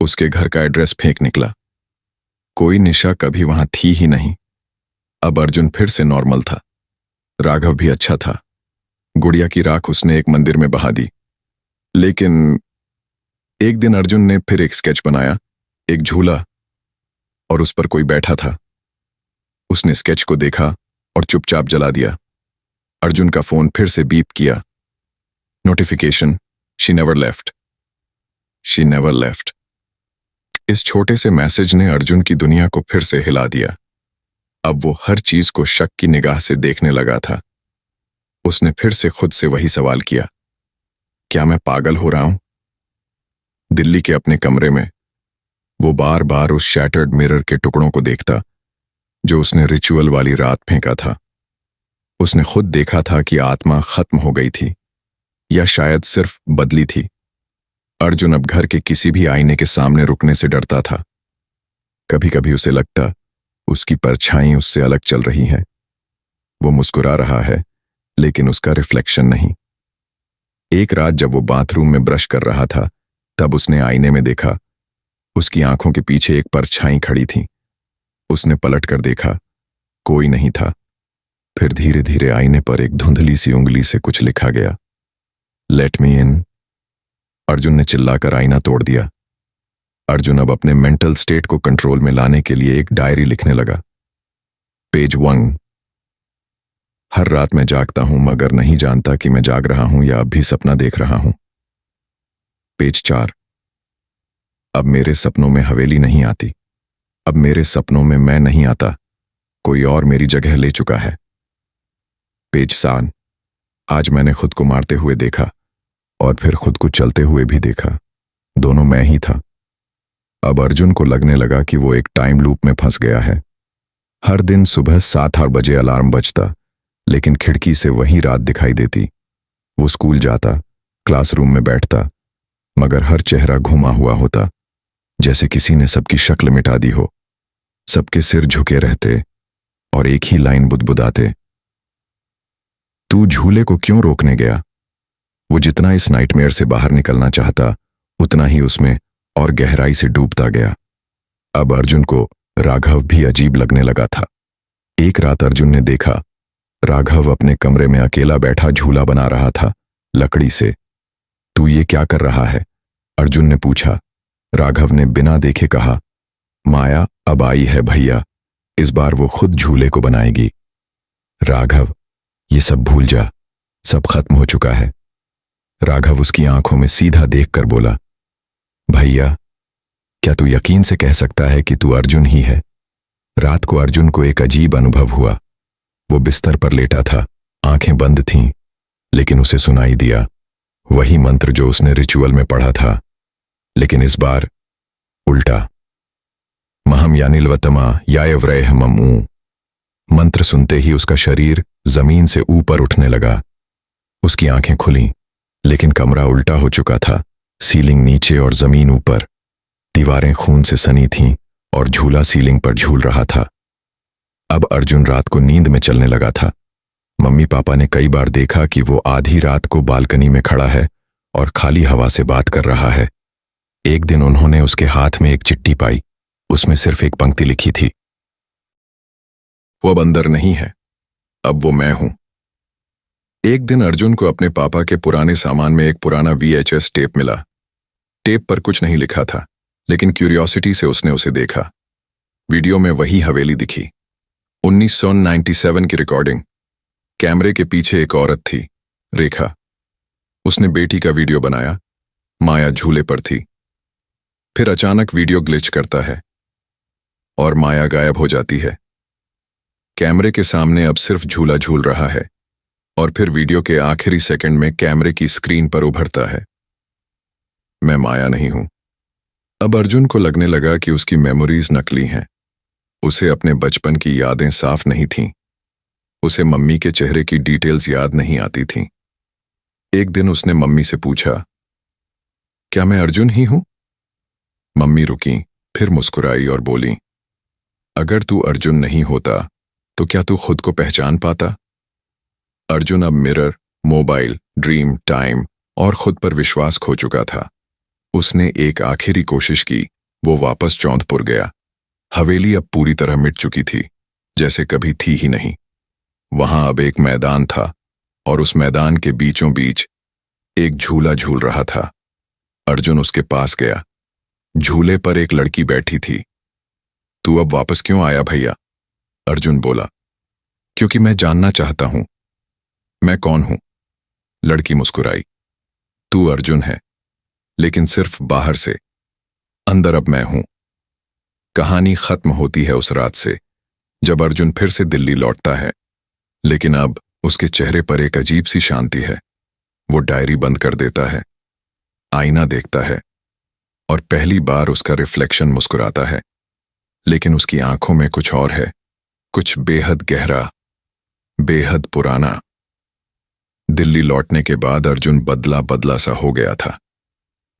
Speaker 1: उसके घर का एड्रेस फेंक निकला। कोई निशा कभी वहां थी ही नहीं। अब अर्जुन फिर से नॉर्मल था। राघव भी अच्छा था। गुड़िया की राख उसने एक मंदिर में बहा दी। लेकिन एक दिन अर्जुन ने फिर एक स्केच बनाया, एक झूला, और उस पर कोई बैठा था। उसने स्केच को देखा और चुपचाप जला दिया। अर्जुन का फोन फिर से बीप किया। Notification, she never left. She never left. इस छोटे से मैसेज ने अर्जुन की दुनिया को फिर से हिला दिया। अब वो हर चीज को शक की निगाह से देखने लगा था। उसने फिर से खुद से वही सवाल किया, क्या मैं पागल हो रहा हूं? दिल्ली के अपने कमरे में वो बार बार उस शैटर्ड मिरर के टुकड़ों को देखता जो उसने रिचुअल वाली रात फेंका था। उसने खुद देखा था कि आत्मा खत्म हो गई थी, या शायद सिर्फ बदली थी। अर्जुन अब घर के किसी भी आईने के सामने रुकने से डरता था। कभी कभी उसे लगता उसकी परछाई उससे अलग चल रही है। वो मुस्कुरा रहा है, लेकिन उसका रिफ्लेक्शन नहीं। एक रात जब वो बाथरूम में ब्रश कर रहा था, तब उसने आईने में देखा। उसकी आंखों के पीछे एक परछाई खड़ी थी। उसने पलट कर देखा, कोई नहीं था। फिर धीरे धीरे आईने पर एक धुंधली सी उंगली से कुछ लिखा गया, लेट मी इन। अर्जुन ने चिल्लाकर आईना तोड़ दिया। अर्जुन अब अपने मेंटल स्टेट को कंट्रोल में लाने के लिए एक डायरी लिखने लगा। पेज 1। हर रात मैं जागता हूं मगर नहीं जानता कि मैं जाग रहा हूं या अब भी सपना देख रहा हूं। पेज 4। अब मेरे सपनों में हवेली नहीं आती। अब मेरे सपनों में मैं नहीं आता, कोई और मेरी जगह ले चुका है। पेज 7। आज मैंने खुद को मारते हुए देखा और फिर खुद को चलते हुए भी देखा। दोनों मैं ही था। अब अर्जुन को लगने लगा कि वो एक टाइम लूप में फंस गया है। हर दिन सुबह 7-8 बजे अलार्म बजता, लेकिन खिड़की से वही रात दिखाई देती। वो स्कूल जाता, क्लासरूम में बैठता, मगर हर चेहरा घुमा हुआ होता, जैसे किसी ने सबकी शक्ल मिटा दी हो। सबके सिर झुके रहते और एक ही लाइन बुदबुदाते, तू झूले को क्यों रोकने गया? वो जितना इस नाइटमेयर से बाहर निकलना चाहता, उतना ही उसमें और गहराई से डूबता गया। अब अर्जुन को राघव भी अजीब लगने लगा था। एक रात अर्जुन ने देखा, राघव अपने कमरे में अकेला बैठा झूला बना रहा था, लकड़ी से। तू ये क्या कर रहा है? अर्जुन ने पूछा। राघव ने बिना देखे कहा, माया अब आई है भैया, इस बार वो खुद झूले को बनाएगी। राघव, ये सब भूल जा, सब खत्म हो चुका है। राघव उसकी आंखों में सीधा देखकर बोला, भैया, क्या तू यकीन से कह सकता है कि तू अर्जुन ही है? रात को अर्जुन को एक अजीब अनुभव हुआ। वो बिस्तर पर लेटा था, आंखें बंद थीं, लेकिन उसे सुनाई दिया वही मंत्र जो उसने रिचुअल में पढ़ा था, लेकिन इस बार उल्टा। महम यानिलवतमा यायव्रयः ममू। मंत्र सुनते ही उसका शरीर जमीन से ऊपर उठने लगा। उसकी आंखें खुलीं, लेकिन कमरा उल्टा हो चुका था। सीलिंग नीचे और जमीन ऊपर। दीवारें खून से सनी थीं और झूला सीलिंग पर झूल रहा था। अब अर्जुन रात को नींद में चलने लगा था। मम्मी पापा ने कई बार देखा कि वो आधी रात को बालकनी में खड़ा है और खाली हवा से बात कर रहा है। एक दिन उन्होंने उसके हाथ में एक चिट्ठी पाई। उसमें सिर्फ एक पंक्ति लिखी थी, वो अब अंदर नहीं है, अब वो मैं हूं। एक दिन अर्जुन को अपने पापा के पुराने सामान में एक पुराना VHS टेप मिला। टेप पर कुछ नहीं लिखा था, लेकिन क्यूरियोसिटी से उसने उसे देखा। वीडियो में वही हवेली दिखी, 1997 की रिकॉर्डिंग। कैमरे के पीछे एक औरत थी, रेखा। उसने बेटी का वीडियो बनाया। माया झूले पर थी। फिर अचानक वीडियो ग्लिच करता है और माया गायब हो जाती है। कैमरे के सामने अब सिर्फ झूला झूल रहा है और फिर वीडियो के आखिरी सेकंड में कैमरे की स्क्रीन पर उभरता है, मैं माया नहीं हूं। अब अर्जुन को लगने लगा कि उसकी मेमोरीज नकली हैं। उसे अपने बचपन की यादें साफ नहीं थीं। उसे मम्मी के चेहरे की डिटेल्स याद नहीं आती थीं। एक दिन उसने मम्मी से पूछा, क्या मैं अर्जुन ही हूं? मम्मी रुकी, फिर मुस्कुराई और बोली, अगर तू अर्जुन नहीं होता तो क्या तू खुद को पहचान पाता? अर्जुन अब मिरर, मोबाइल, ड्रीम, टाइम और खुद पर विश्वास खो चुका था। उसने एक आखिरी कोशिश की, वो वापस चौंधपुर गया। हवेली अब पूरी तरह मिट चुकी थी, जैसे कभी थी ही नहीं। वहां अब एक मैदान था और उस मैदान के बीचों बीच एक झूला झूल रहा था। अर्जुन उसके पास गया। झूले पर एक लड़की बैठी थी। तू अब वापस क्यों आया भैया? अर्जुन बोला, क्योंकि मैं जानना चाहता हूं मैं कौन हूं। लड़की मुस्कुराई, तू अर्जुन है, लेकिन सिर्फ बाहर से। अंदर अब मैं हूं। कहानी खत्म होती है उस रात से, जब अर्जुन फिर से दिल्ली लौटता है, लेकिन अब उसके चेहरे पर एक अजीब सी शांति है। वो डायरी बंद कर देता है, आईना देखता है और पहली बार उसका रिफ्लेक्शन मुस्कुराता है, लेकिन उसकी आंखों में कुछ और है, कुछ बेहद गहरा, बेहद पुराना। दिल्ली लौटने के बाद अर्जुन बदला बदला सा हो गया था।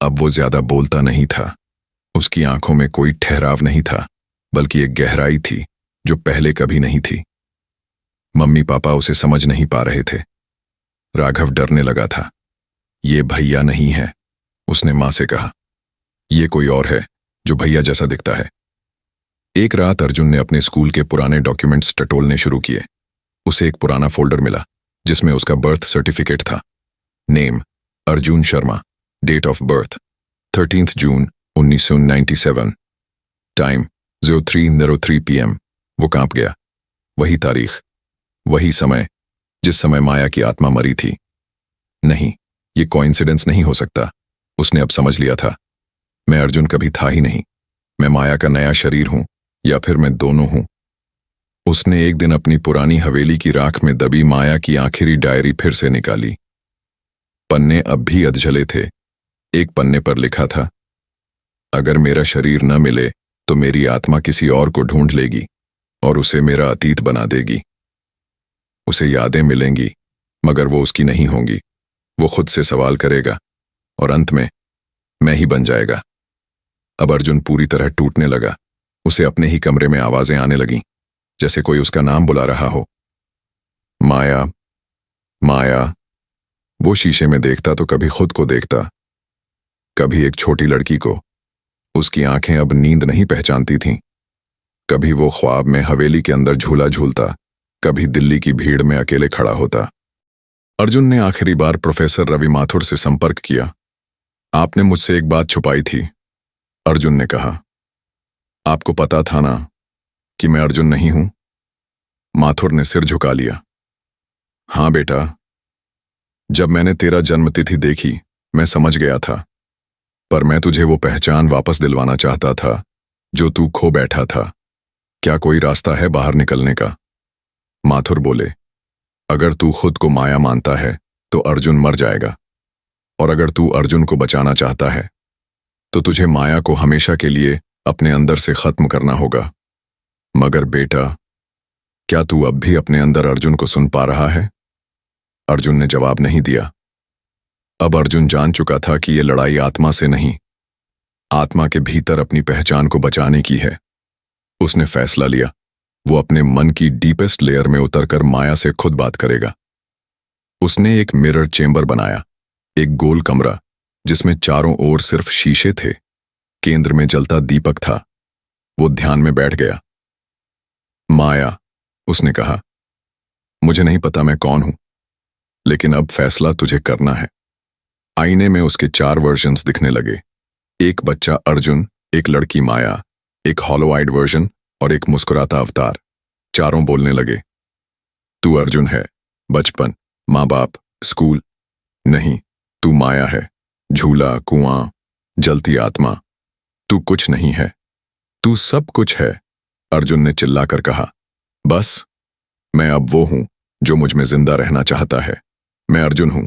Speaker 1: अब वो ज्यादा बोलता नहीं था। उसकी आंखों में कोई ठहराव नहीं था, बल्कि एक गहराई थी जो पहले कभी नहीं थी। मम्मी पापा उसे समझ नहीं पा रहे थे। राघव डरने लगा था। ये भैया नहीं है, उसने मां से कहा। ये कोई और है जो भैया जैसा दिखता है। एक रात अर्जुन ने अपने स्कूल के पुराने डॉक्यूमेंट्स टटोलने शुरू किए। उसे एक पुराना फोल्डर मिला जिसमें उसका बर्थ सर्टिफिकेट था। Name Arjun Sharma, date of birth 13 June 1997, time 03:03 PM। वो कांप गया। वही तारीख, वही समय जिस समय माया की आत्मा मरी थी। नहीं, ये कोइंसिडेंस नहीं हो सकता। उसने अब समझ लिया था, मैं अर्जुन कभी था ही नहीं। मैं माया का नया शरीर हूं, या फिर मैं दोनों हूं। उसने एक दिन अपनी पुरानी हवेली की राख में दबी माया की आखिरी डायरी फिर से निकाली। पन्ने अब भी अधजले थे। एक पन्ने पर लिखा था, अगर मेरा शरीर न मिले तो मेरी आत्मा किसी और को ढूंढ लेगी और उसे मेरा अतीत बना देगी। उसे यादें मिलेंगी, मगर वो उसकी नहीं होंगी। वो खुद से सवाल करेगा और अंत में मैं ही बन जाएगा। अब अर्जुन पूरी तरह टूटने लगा। उसे अपने ही कमरे में आवाजें आने लगीं, जैसे कोई उसका नाम बुला रहा हो। माया, माया। वो शीशे में देखता तो कभी खुद को देखता, कभी एक छोटी लड़की को। उसकी आंखें अब नींद नहीं पहचानती थीं। कभी वो ख्वाब में हवेली के अंदर झूला झूलता, कभी दिल्ली की भीड़ में अकेले खड़ा होता। अर्जुन ने आखिरी बार प्रोफेसर रवि माथुर से संपर्क किया। आपने मुझसे एक बात छुपाई थी, अर्जुन ने कहा। आपको पता था ना कि मैं अर्जुन नहीं हूं? माथुर ने सिर झुका लिया। हां बेटा, जब मैंने तेरा जन्मतिथि देखी मैं समझ गया था, पर मैं तुझे वो पहचान वापस दिलवाना चाहता था जो तू खो बैठा था। क्या कोई रास्ता है बाहर निकलने का? माथुर बोले, अगर तू खुद को माया मानता है तो अर्जुन मर जाएगा, और अगर तू अर्जुन को बचाना चाहता है तो तुझे माया को हमेशा के लिए अपने अंदर से खत्म करना होगा। मगर बेटा, क्या तू अब भी अपने अंदर अर्जुन को सुन पा रहा है? अर्जुन ने जवाब नहीं दिया। अब अर्जुन जान चुका था कि यह लड़ाई आत्मा से नहीं, आत्मा के भीतर अपनी पहचान को बचाने की है। उसने फैसला लिया, वो अपने मन की डीपेस्ट लेयर में उतरकर माया से खुद बात करेगा। उसने एक मिरर चेंबर बनाया, एक गोल कमरा जिसमें चारों ओर सिर्फ शीशे थे। केंद्र में जलता दीपक था। वो ध्यान में बैठ गया। माया, उसने कहा, मुझे नहीं पता मैं कौन हूं, लेकिन अब फैसला तुझे करना है। आईने में उसके 4 वर्जन्स दिखने लगे। एक बच्चा अर्जुन, एक लड़की माया, एक हॉलोआइड वर्जन और एक मुस्कुराता अवतार। चारों बोलने लगे, तू अर्जुन है, बचपन, माँ बाप, स्कूल। नहीं, तू माया है, झूला, कुआं, जलती आत्मा। तू कुछ नहीं है, तू सब कुछ है। अर्जुन ने चिल्लाकर कहा, बस, मैं अब वो हूं जो मुझ में जिंदा रहना चाहता है। मैं अर्जुन हूं।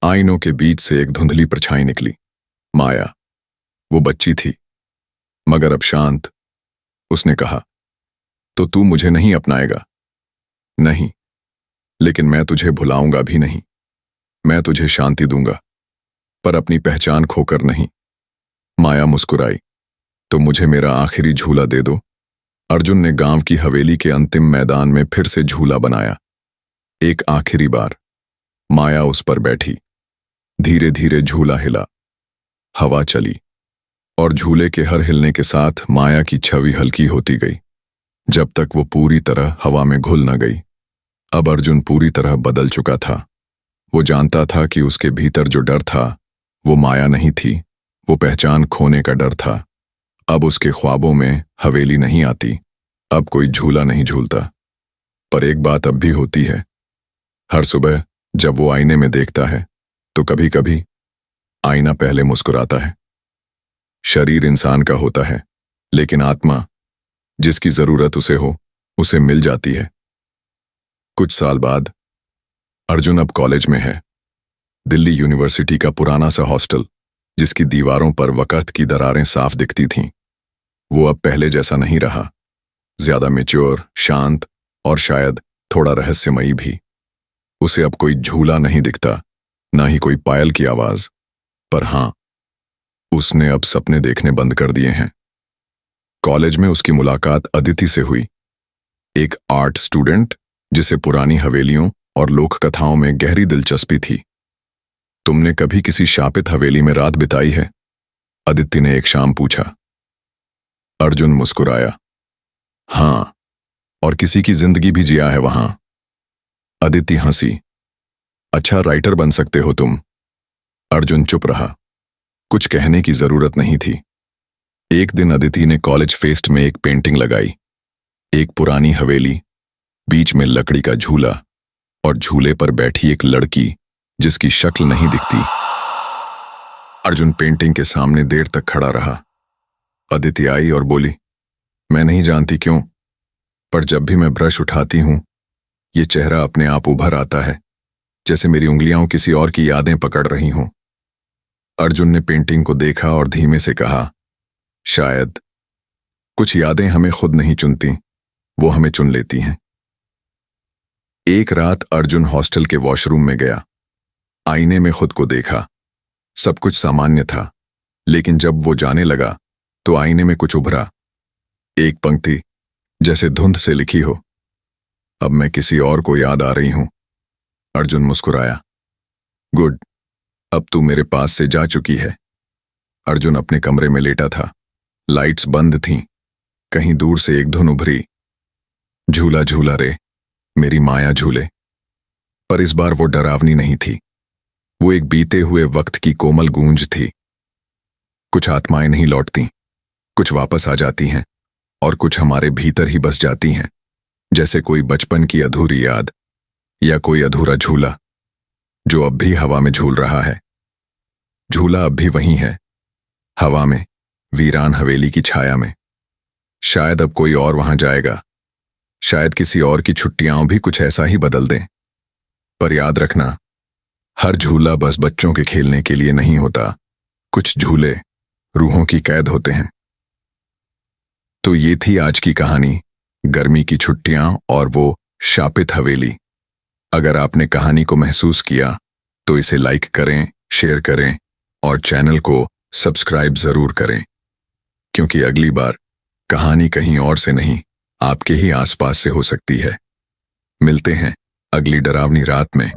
Speaker 1: आईनों के बीच से एक धुंधली परछाई निकली। माया, वो बच्ची थी, मगर अब शांत। उसने कहा, तो तू मुझे नहीं अपनाएगा? नहीं, लेकिन मैं तुझे भुलाऊंगा भी नहीं। मैं तुझे शांति दूंगा, पर अपनी पहचान खोकर नहीं। माया मुस्कुराई, तो मुझे मेरा आखिरी झूला दे दो। अर्जुन ने गांव की हवेली के अंतिम मैदान में फिर से झूला बनाया। एक आखिरी बार। माया उस पर बैठी। धीरे धीरे झूला हिला, हवा चली, और झूले के हर हिलने के साथ माया की छवि हल्की होती गई, जब तक वो पूरी तरह हवा में घुल न गई। अब अर्जुन पूरी तरह बदल चुका था। वो जानता था कि उसके भीतर जो डर था वो माया नहीं थी, वो पहचान खोने का डर था। अब उसके ख्वाबों में हवेली नहीं आती, अब कोई झूला नहीं झूलता। पर एक बात अब भी होती है, हर सुबह जब वो आईने में देखता है तो कभी कभी आईना पहले मुस्कुराता है। शरीर इंसान का होता है, लेकिन आत्मा, जिसकी जरूरत उसे हो, उसे मिल जाती है। कुछ साल बाद अर्जुन अब कॉलेज में है। दिल्ली यूनिवर्सिटी का पुराना सा हॉस्टल, जिसकी दीवारों पर वक़्त की दरारें साफ दिखती थीं। वो अब पहले जैसा नहीं रहा, ज्यादा मैच्योर, शांत और शायद थोड़ा रहस्यमयी भी। उसे अब कोई झूला नहीं दिखता, ना ही कोई पायल की आवाज। पर हां, उसने अब सपने देखने बंद कर दिए हैं। कॉलेज में उसकी मुलाकात अदिति से हुई, एक आर्ट स्टूडेंट जिसे पुरानी हवेलियों और लोक कथाओं में गहरी दिलचस्पी थी। तुमने कभी किसी शापित हवेली में रात बिताई है? अदिति ने एक शाम पूछा। अर्जुन मुस्कुराया, हां, और किसी की जिंदगी भी जिया है वहां। अदिति हंसी, अच्छा राइटर बन सकते हो तुम। अर्जुन चुप रहा, कुछ कहने की जरूरत नहीं थी। एक दिन अदिति ने कॉलेज फेस्ट में एक पेंटिंग लगाई, एक पुरानी हवेली, बीच में लकड़ी का झूला और झूले पर बैठी एक लड़की जिसकी शक्ल नहीं दिखती। अर्जुन पेंटिंग के सामने देर तक खड़ा रहा। अदिति आई और बोली, मैं नहीं जानती क्यों, पर जब भी मैं ब्रश उठाती हूं ये चेहरा अपने आप उभर आता है, जैसे मेरी उंगलियां किसी और की यादें पकड़ रही हों। अर्जुन ने पेंटिंग को देखा और धीमे से कहा, शायद कुछ यादें हमें खुद नहीं चुनती, वो हमें चुन लेती हैं। एक रात अर्जुन हॉस्टल के वॉशरूम में गया। आईने में खुद को देखा। सब कुछ सामान्य था, लेकिन जब वो जाने लगा तो आईने में कुछ उभरा। एक पंक्ति जैसे धुंध से लिखी हो, अब मैं किसी और को याद आ रही हूं। अर्जुन मुस्कुराया। गुड, अब तू मेरे पास से जा चुकी है। अर्जुन अपने कमरे में लेटा था। लाइट्स बंद थीं। कहीं दूर से एक धुन उभरी, झूला झूला रे मेरी माया झूले। पर इस बार वो डरावनी नहीं थी, वो एक बीते हुए वक्त की कोमल गूंज थी। कुछ आत्माएं नहीं लौटती, कुछ वापस आ जाती हैं और कुछ हमारे भीतर ही बस जाती हैं, जैसे कोई बचपन की अधूरी याद या कोई अधूरा झूला जो अब भी हवा में झूल रहा है। झूला अब भी वही है, हवा में, वीरान हवेली की छाया में। शायद अब कोई और वहां जाएगा, शायद किसी और की छुट्टियां भी कुछ ऐसा ही बदल दें। पर याद रखना, हर झूला बस बच्चों के खेलने के लिए नहीं होता, कुछ झूले रूहों की कैद होते हैं। तो ये थी आज की कहानी, गर्मी की छुट्टियां और वो शापित हवेली। अगर आपने कहानी को महसूस किया तो इसे लाइक करें, शेयर करें और चैनल को सब्सक्राइब जरूर करें, क्योंकि अगली बार कहानी कहीं और से नहीं, आपके ही आसपास से हो सकती है। मिलते हैं अगली डरावनी रात में।